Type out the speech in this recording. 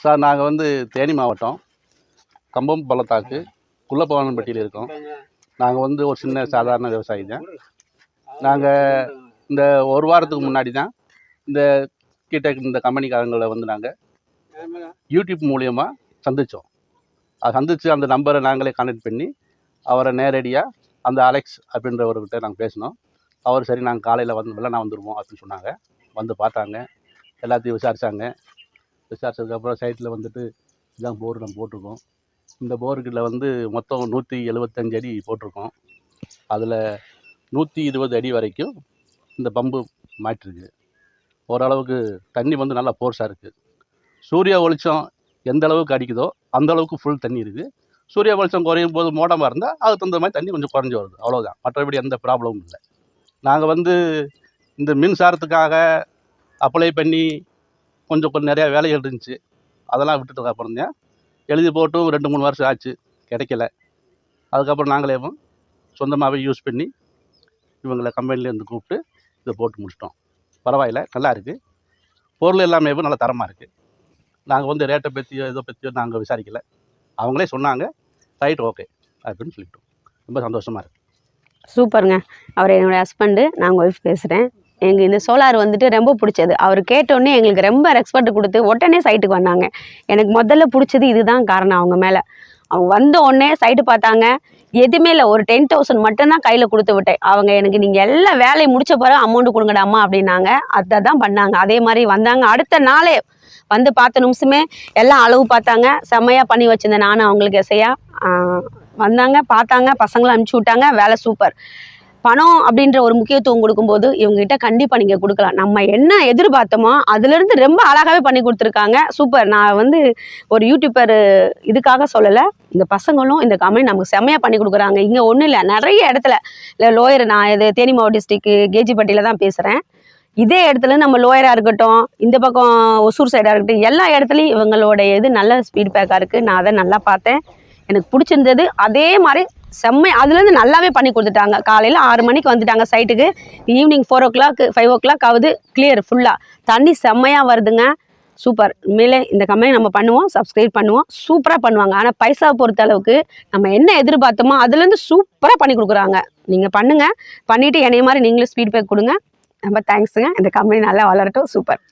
Sir நாங்கள் வந்து தேனி மாவட்டம் கம்பம் பள்ளத்தாக்கு குள்ளப்பவானம்பட்டியில் இருக்கோம். நாங்கள் வந்து ஒரு சின்ன சாதாரண விவசாயி தான். நாங்கள் இந்த ஒரு வாரத்துக்கு முன்னாடி தான் இந்த கீட்டக் இந்த கம்பெனிக்காரங்களை வந்து நாங்கள் யூடியூப் மூலியமாக சந்தித்தோம். அதை சந்தித்து அந்த நம்பரை நாங்களே கான்டெக்ட் பண்ணி அவரை நேரடியாக அந்த அலெக்ஸ் அப்படின்றவர்கிட்ட நாங்கள் பேசினோம். அவர் சரி நாங்கள் காலையில் வந்து வெள்ளனா வந்துடுவோம் அப்படின்னு சொன்னாங்க. வந்து பார்த்தாங்க, எல்லாத்தையும் விசாரித்தாங்க. விசாரித்ததுக்கப்புறம் சைட்டில் வந்துட்டு இதான் போர் நம்ம போட்டிருக்கோம். இந்த போருக்கில் வந்து மொத்தம் 175 அடி போட்டிருக்கோம். அதில் 120 அடி வரைக்கும் இந்த பம்பு மாட்டிருக்கு. ஓரளவுக்கு தண்ணி வந்து நல்லா ஃபோர்ஸாக இருக்குது. சூரிய வெளிச்சம் எந்த அளவுக்கு அடிக்குதோ அந்த அளவுக்கு ஃபுல் தண்ணி இருக்குது. சூரிய வெளிச்சம் குறையும் போது மோடமாக இருந்தால் அதுக்கு தகுந்த மாதிரி தண்ணி கொஞ்சம் குறைஞ்சி வருது, அவ்வளோதான். மற்றபடி எந்த ப்ராப்ளமும் இல்லை. நாங்கள் வந்து இந்த மின்சாரத்துக்காக அப்ளை பண்ணி கொஞ்சம் நிறையா வேலைகள் இருந்துச்சு. அதெல்லாம் விட்டுட்டு அப்புறம் தான் எழுதி போட்டும் 2-3 வருஷம் ஆச்சு, கிடைக்கல. அதுக்கப்புறம் நாங்களே சொந்தமாகவே யூஸ் பண்ணி இவங்களை கம்பெனிலேருந்து கூப்பிட்டு இதை போட்டு முடிச்சிட்டோம். பரவாயில்ல, நல்லா இருக்குது. பொருள் எல்லாமே நல்லா தரமாக இருக்குது. நாங்கள் வந்து ரேட்டை பற்றியோ இதை பற்றியோ நாங்கள் விசாரிக்கலை. அவங்களே சொன்னாங்க, ரைட் ஓகே அப்படின்னு சொல்லிட்டோம். ரொம்ப சந்தோஷமாக இருக்குது. சூப்பருங்க. அவர் என்னோடய ஹஸ்பண்டு, நான் உங்கள் ஒய்ஃப் பேசுகிறேன். எங்கள் இந்த சோலார் வந்துட்டு ரொம்ப பிடிச்சது. அவர் கேட்டோடனே எங்களுக்கு ரொம்ப ரெஸ்பெக்ட் கொடுத்து உடனே சைட்டுக்கு வந்தாங்க. எனக்கு முதல்ல பிடிச்சது இதுதான் காரணம். அவங்க மேலே அவங்க வந்த உடனே சைட்டு பார்த்தாங்க. எதுவுமே இல்லை, ஒரு 10,000 மட்டும்தான் கையில் கொடுத்து விட்டேன். அவங்க எனக்கு நீங்கள் எல்லா வேலையை முடிச்ச பிறகு அமௌண்ட்டு கொடுங்கடாம்மா அப்படின்னாங்க. அதை தான் பண்ணாங்க. அதே மாதிரி வந்தாங்க. அடுத்த நாளே வந்து 10 நிமிஷமே எல்லாம் அளவு பார்த்தாங்க. செம்மையாக பண்ணி வச்சுருந்தேன் நானும் அவங்களுக்கு எசையாக. வந்தாங்க, பார்த்தாங்க, பசங்களாம் அனுப்பிச்சி விட்டாங்க. வேலை சூப்பர். பணம் அப்படின்ற ஒரு முக்கியத்துவம் கொடுக்கும்போது இவங்ககிட்ட கண்டிப்பாக நீங்கள் கொடுக்கலாம். நம்ம என்ன எதிர்பார்த்தோமோ அதுலேருந்து ரொம்ப அழகாகவே பண்ணி கொடுத்துருக்காங்க. சூப்பர். நான் வந்து ஒரு யூடியூபர் இதுக்காக சொல்லலை. இந்த பசங்களும் இந்த கம்பெனி நமக்கு செம்மையாக பண்ணி கொடுக்குறாங்க. இங்கே ஒன்றும் இல்லை, நிறைய இடத்துல இல்லை லோயர், நான் இது தேனி மாவட்ட டிஸ்ட்ரிக்ட் கேஜிப்பட்டியில் தான் பேசுகிறேன். இதே இடத்துல நம்ம லோயராக இருக்கட்டும், இந்த பக்கம் ஒசூர் சைடாக இருக்கட்டும், எல்லா இடத்துலையும் இவங்களுடைய இது நல்ல ஃபீட்பேக்காக இருக்குது. நான் அதை நல்லா பார்த்தேன், எனக்கு பிடிச்சிருந்தது. அதே மாதிரி செம்மை அதுலேருந்து நல்லாவே பண்ணி கொடுத்துட்டாங்க. காலையில் 6 மணிக்கு வந்துட்டாங்க சைட்டுக்கு. ஈவினிங் 4 o'clock 5 o'clock ஆகுது, கிளியர் ஃபுல்லாக. தண்ணி செம்மையாக வருதுங்க. சூப்பர். உண்மையிலே இந்த கம்பெனி நம்ம பண்ணுவோம், சப்ஸ்கிரைப் பண்ணுவோம். சூப்பராக பண்ணுவாங்க. ஆனால் பைசா பொறுத்த அளவுக்கு நம்ம என்ன எதிர்பார்த்தோமோ அதுலேருந்து சூப்பராக பண்ணி கொடுக்குறாங்க. நீங்கள் பண்ணுங்கள், பண்ணிவிட்டு என்னைய மாதிரி நீங்களும் ஃபீட்பேக் கொடுங்க. ரொம்ப தேங்க்ஸுங்க. இந்த கம்பெனி நல்லா வளரட்டும். சூப்பர்.